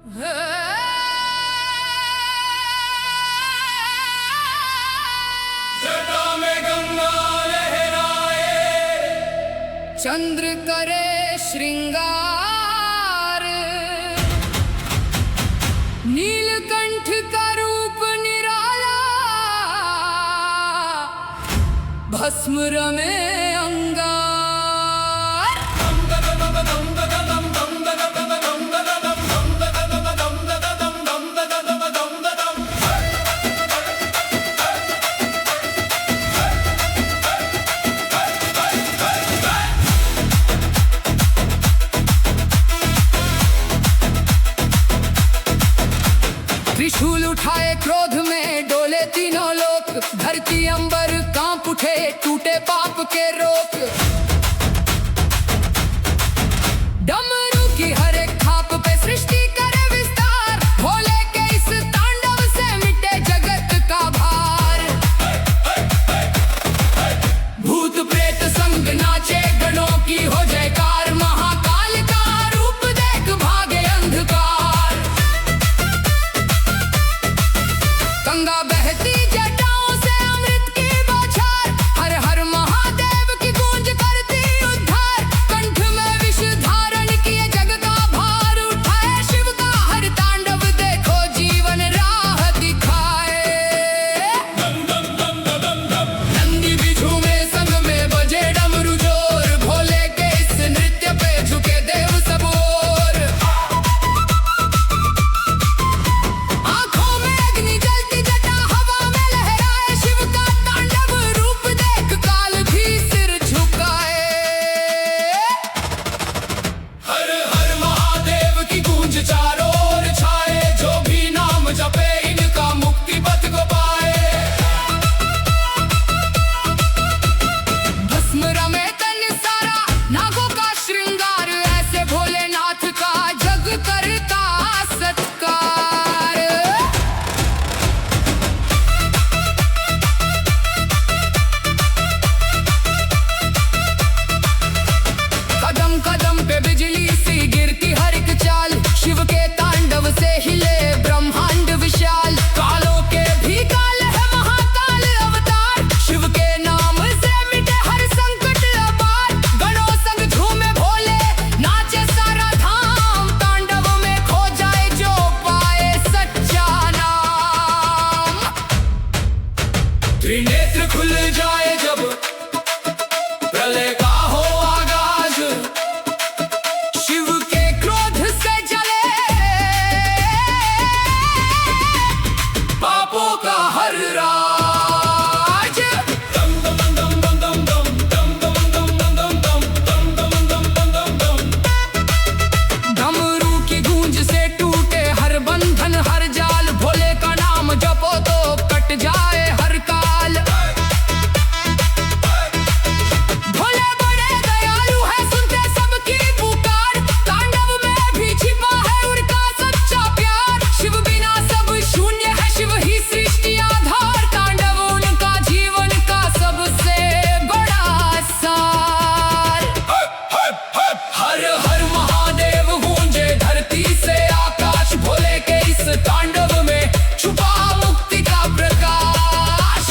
जटा में गंगा लहराए, चंद्र करे श्रृंगार, नीलकंठ का रूप निराला, भस्म रमे अंगार। त्रिशूल उठाए क्रोध में डोले तीनों लोक, धरती अंबर कांप उठे टूटे पाप के रोक। डमरू की हर एक खाप पे सृष्टि करे विस्तार, भोले के इस तांडव से मिटे जगत का भार। भूत प्रेत संग नाचे गणों की हो जयकार, महाकाल का रूप देख भागे अंधकार। गंगा बहती जटाओं से अमृत की बौछार, हर हर महादेव की गूंज करती उद्धार। कंठ में विष धारण किए जग का भार उठाए, शिव का हर तांडव देखो जीवन राह दिखाए। नंदी भी झूमे संग में बजे डमरू जोर, भोले के इस नृत्य पे झुके देव सब ओर। आंखों में अग्नि जलती जटा हवा में लहराए, शिव का तांडव रूप देख काल भी सिर झुकाए। हर हर महादेव की गूंज चारों ओर छाए, जो भी नाम जपे इनका मुक्ति पथ को पाए। भस्म रमे तन सारा, नागों का श्रृंगार, ऐसे भोलेनाथ का जग करता सत्कार। कदम कदम पे बिजली सी गिरती हर एक चाल, शिव के तांडव से हिले ब्रह्मांड विशाल। कालों के भी काल है महाकाल अवतार, शिव के नाम से मिटे हर संकट अपार। गणों संग झूमे भोले नाचे सारा धाम, तांडव में खो जाए जो पाए सच्चा नाम। त्रिनेत्र खुल जाए जब प्रलय का हो आगाज, शिव के क्रोध से जले पापों का हर राज। डमरू की गूंज से टूटे हर बंधन हर जाल, भोले का नाम जपो तो कट जाए हर काल। भोले बड़े दयालु है, सुनते सबकी पुकार, तांडव में भी छिपा है उनका सच्चा प्यार। शिव बिना सब शून्य है, शिव ही सृष्टि आधार, तांडव उनका जीवन का सबसे बड़ा सार। हर हर महादेव गूंजे धरती से आकाश, भोले के इस तांडव में छुपा मुक्ति का प्रकाश।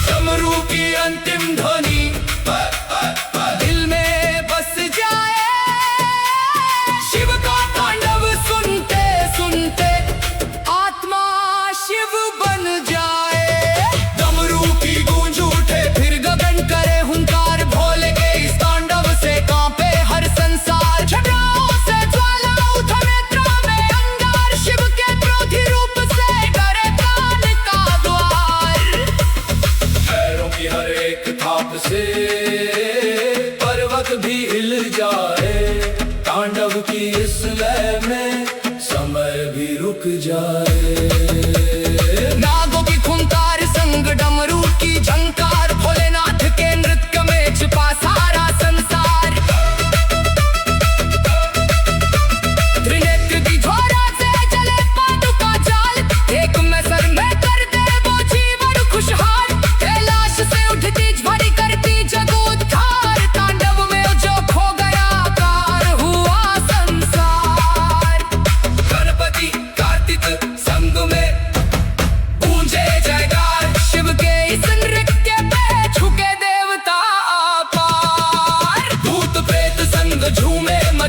डमरू की अंतिम ध्वनि दिल में बस जाए, शिव का तांडव सुनते सुनते आत्मा शिव बन जाए। डमरू की गूंज उठे फिर गगन करे हुंकार, भोले के इस तांडव से कांपे हर संसार। छटाओं से ज्वाला उठा नेत्रों में अंगार, शिव के क्रोधी रूप से डरे कान का द्वार। पैरों की हर एक थाप से पर्वत भी हिल जाए, तांडव की इस लय में समय भी रुक जाए। नागों की खुंकार संग डमरू की झंकार, भोलेनाथ के नृत्य में छिपा सारा संसार।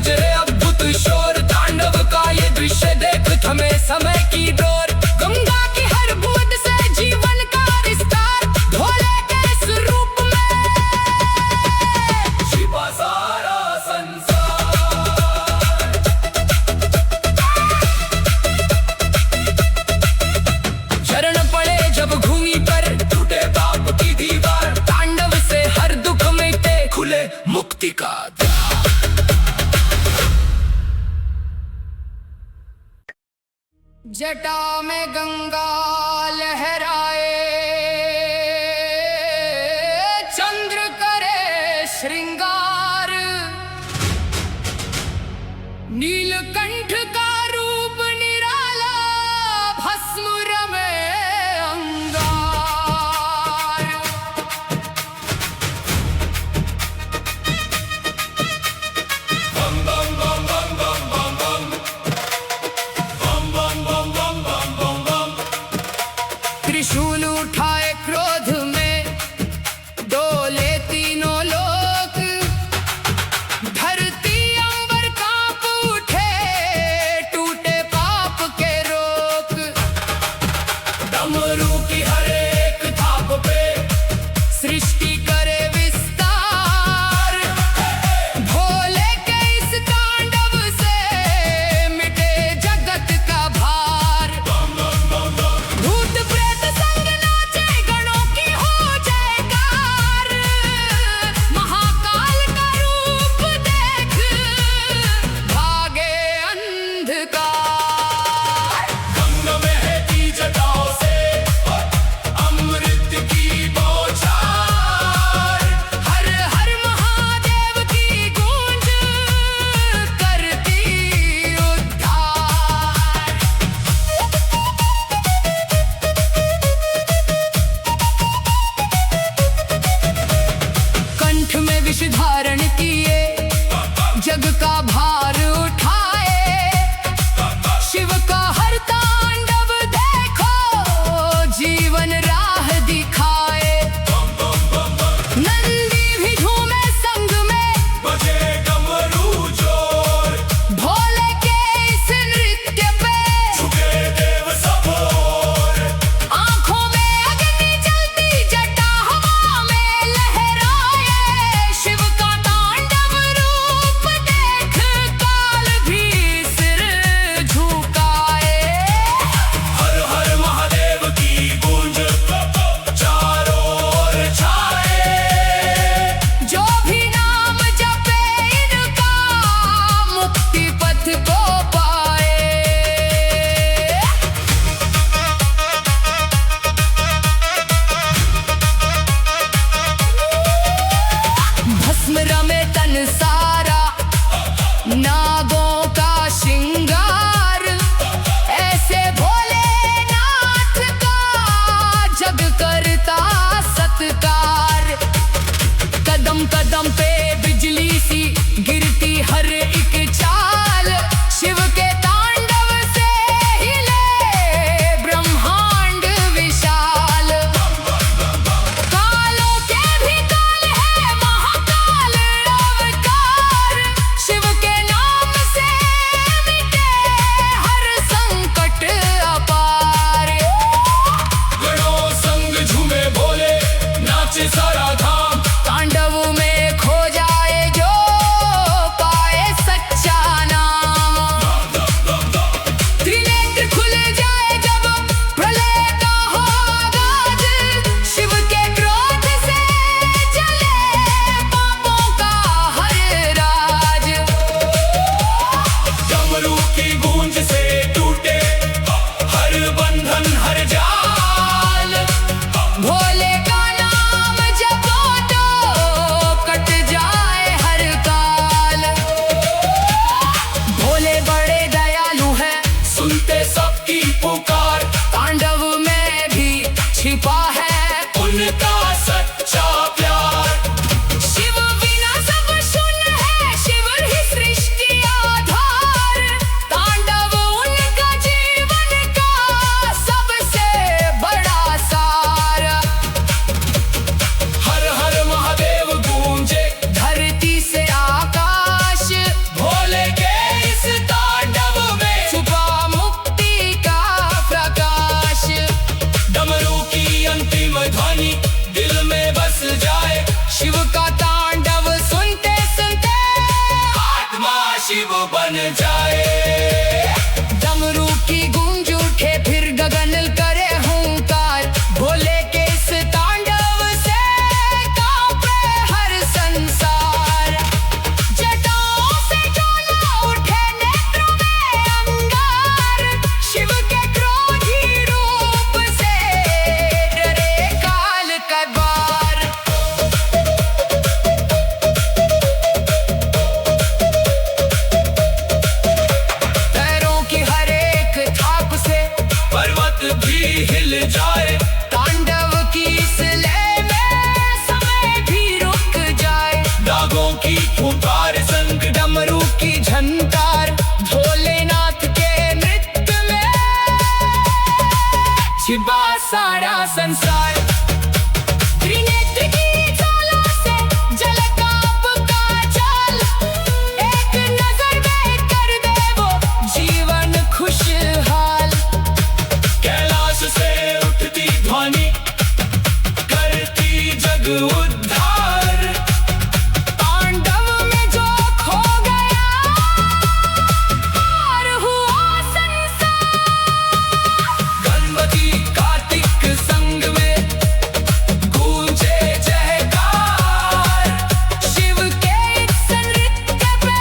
बज रहे अद्भुत शोर, तांडव का ये दृश्य देख थमे समय की डोर। गंगा की हर बूंद से जीवन का विस्तार, भोले के इस रूप में छिपा सारा संसार। चरण पड़े जब भूमि पर, टूटे पाप की दीवार, तांडव से हर दुख मिटे, खुले मुक्ति का द्वार। जटा में गंगा लहराए, चंद्र करे श्रृंगार, नीलकंठ का रूप निराला, भस्म रमे अंगार। बम बम बम बम बम बम बम बम बम बम बम बम। त्रिशूल उठाए क्रोध में, डोले तीनों लोक, धरती अंबर कांप उठे, टूटे पाप के रोक। डमरू की हर एक थाप पे सृष्टि करे विस्तार, भोले के इस तांडव से मिटे जगत का भार। भूत प्रेत संग नाचे, गणों की हो जयकार, महाकाल का रूप देख भागे अंधकार। गंगा में है की जटाओं से अमृत की बौछार, हर हर महादेव की गूंज करती उद्धार। कंठ में विष धारण किए, जग का भार उठाए, शिव का हर तांडव देखो, जीवन राह दिखाए। नंदी भी झूमे संग में, बजे डमरू जोर, भोले के इस नृत्य पे झुके देव सब ओर। आंखों में अग्नि जलती, जटा हवा में लहराए, शिव का तांडव रूप देख काल भी सिर झुकाए। हर हर महादेव की गूंज चारों ओर छाए, जो भी नाम जपे इनका मुक्ति पथ को पाए। भस्म रमे तन सारा, नागों का श्रृंगार, ऐसे भोलेनाथ का जग करता सत्कार। कदम कदम पे बिजली सी गिरती हर एक चाल, शिव के तांडव से हिले ब्रह्मांड विशाल। कालों के भी काल है महाकाल अवतार, शिव के नाम शिव बन जाए। डमरू की गूंज उठे फिर गगन करे हुंकार, भोले के इस तांडव से कांपे हर संसार। जटाओं से ज्वाला उठे नेत्रों में अंगार, शिव के क्रोधी रूप से डरे काल का वार। पैरों की हर एक थाप से पर्वत भी हिल जाए, तांडव की इस लय में समय भी रुक जाए। नागों की पुकार संग डमरू की झनकार, भोलेनाथ के नृत्य में छिपा सारा संसार। त्रिनेत्र की ज्वाला से झलका आपका चाल, एक नजर में कर दे वो जीवन खुशहाल। कैलाश से उठती ध्वनि करती जग उद्धार। तांडव में जो खो गया पार हुआ संसार। गणपति कार्तिक संग में गूंजे जयकार। शिव के इस नृत्य पे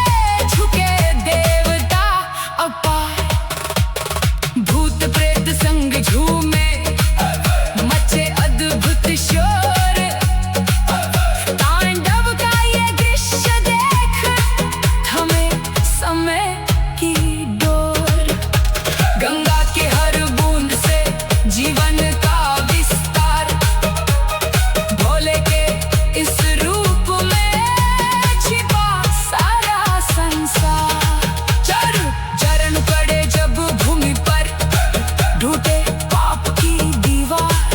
झुके देवता अपार। भूत प्रेत संग झूमे मचे अद्भुत शोर, तांडव का ये दृश्य देख थमे समय की डोर। गंगा की हर बूंद से जीवन का विस्तार, भोले के इस रूप में छिपा सारा संसार। चरण पड़े जब भूमि पर, टूटे पाप की दीवार।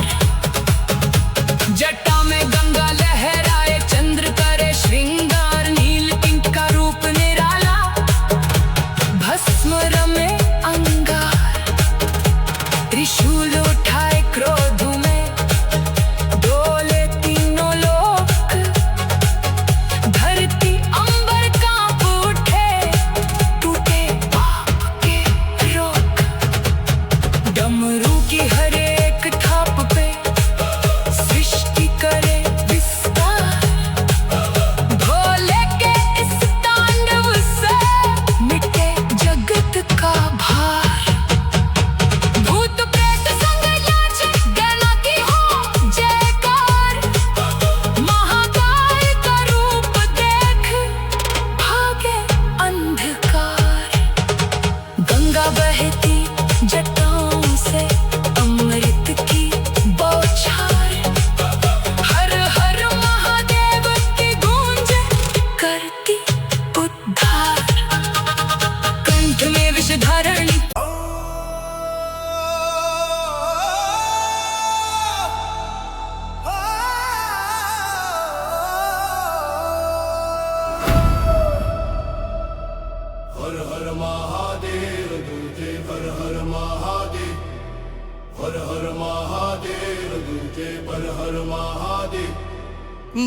जटा में गंगा लहराए, चंद्र करे श्रृंगार। नीलकंठ का रूप निराला, भस्म रमे अंगार। त्रिशूल उठाए क्रोध में, डोले तीनों लोक। धरती अंबर कांप उठे, टूटे पाप के रोक। डमरू की हर एक थाप पे सृष्टि करे विस्तार, भोले के इस तांडव से मिटे जगत का भार। भूत प्रेत संग नाचे, गणा की हो जयकार। महाकाल का रूप देख भागे अंधकार। गंगा बहती जटाओं से अमृत की बौछार। हर हर महादेव की गूंज करती उद्धार। कंठ में विष धारणी हर हर महादेव दूजे हर हर महादेव। हर हर महादेव दूजे हर हर महादेव।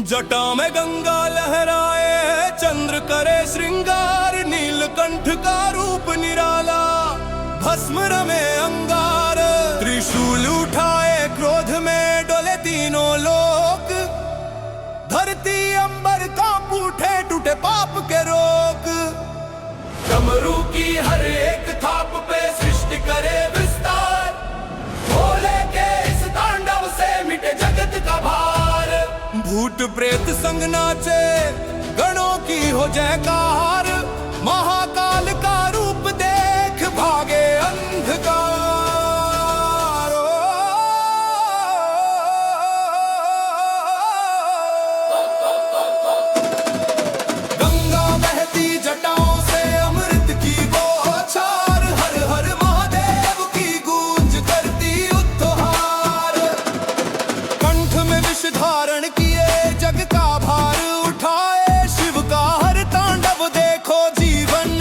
जटा में गंगा लहराए, चंद्र करे श्रृंगार। नीलकंठ का रूप निराला, भस्म रमे अंगार। त्रिशूल उठाए क्रोध में, डोले तीनों लोक। धरती अंबर कांप उठे, टूटे पाप के रोक। डमरू की हर एक थाप पे सृष्टि करे विस्तार। भोले के इस तांडव से मिटे जगत का भार। भूत प्रेत संग नाचे, गणों की हो जयकार। महाकाल का रूप देख भागे अंधकार। गंगा बहती जटाओं से अमृत की बौछार। हर हर महादेव की गूंज करती उद्धार। कंठ में विष धारण किए, जग का भार उठाए। शिव का हर तांडव देखो जीवन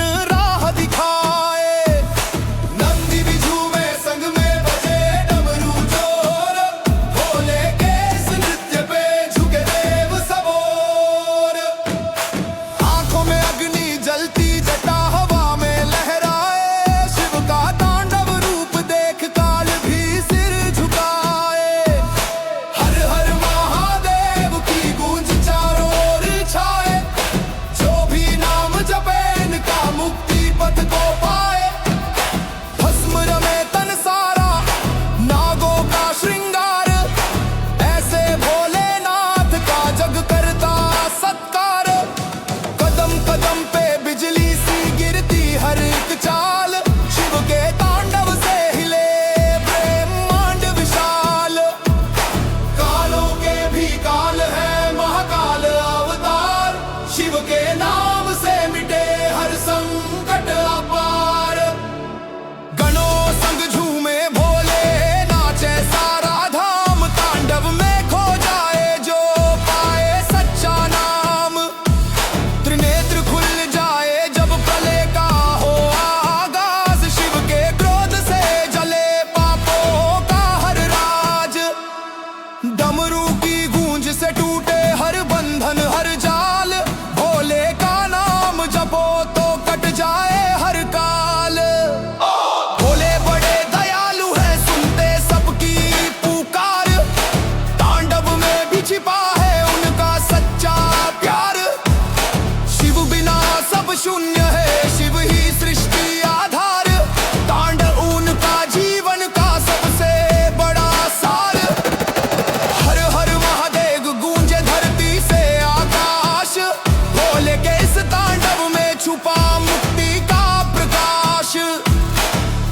आकाश।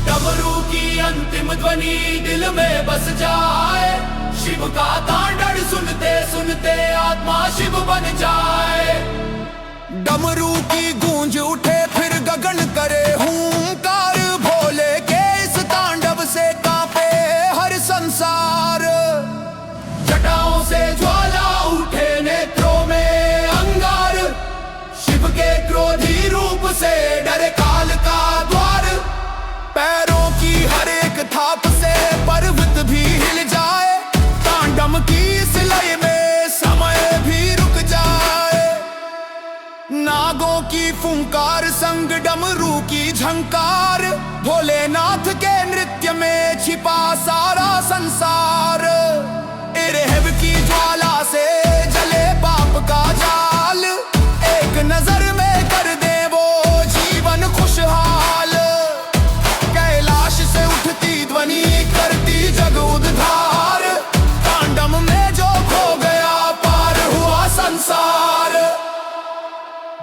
डमरू की अंतिम ध्वनि दिल में बस जाए, शिव का तांडव सुनते सुनते आत्मा शिव बन जाए। डमरू की गूंज उठे फिर गगन करे हूंकार, भोले के इस तांडव से कांपे हर संसार। जटाओं से ज्वाला उठे नेत्रों में अंगार, शिव के क्रोधी रूप से डरे काल का द्वार। पैरों की हर एक थाप से पर्वत भी हिल जाए, तांडव की इस लय में समय भी रुक जाए। नागों की फुंकार संग डमरू की झंकार, भोलेनाथ के नृत्य में छिपा सारा संसार। इरहब की ज्वाला से जले पाप का जाल, एक नजर में कर दे वो जीवन खुशहाल। कैलाश से उठती ध्वनि करती जग उद्धार, तांडव में जो खो गया पार हुआ संसार।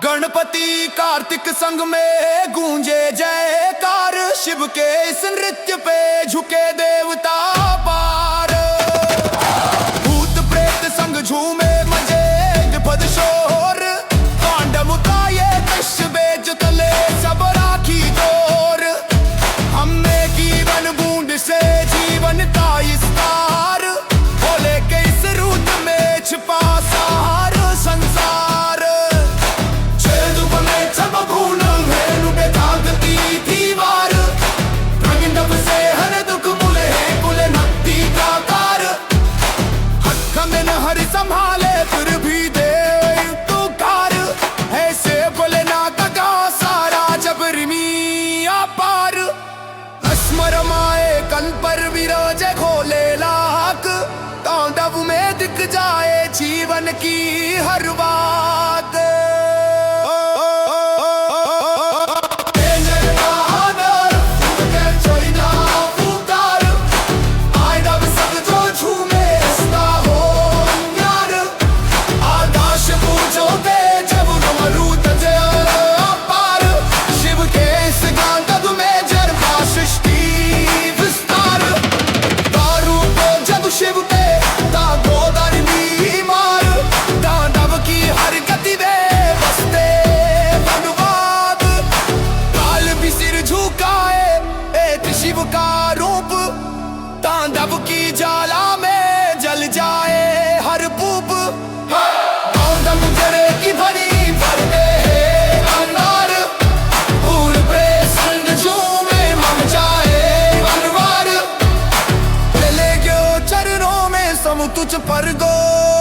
गणपति कार्तिक संग में गूंजे जयकार, शिव के इस नृत्य पे झुके देवता पार। भूत प्रेत संग झूमे मजे विपद शोर, तांडव का ये दृश्य बेच तले सब राखी दूर। हमने की वन बूंद से जीवन का विस्तार, भोले के इस रूप में छिपा सारा संसार। संभाले फिर भी दे तुकार, ऐसे भोलेनाथ का सारा जबरमी अपार। अस्मरमाए कन पर विराजे खोले लाख, तांडव में दिख जाए जीवन की हर बात। शिव का रूप तांडव की ज्वाला में जल जाए हर पूप। तांडव करे की ध्वनि भरते हैं अंगार, फूल पे संग झूमे मम जाए वनवार। ले गयो चरणों में सम तुझ पर गो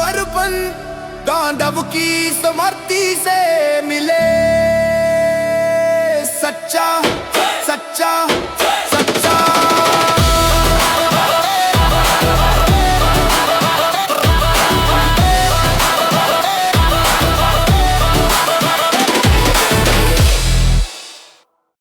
अर्पण, तांडव की समर्ति से मिले सच्चा सच्चा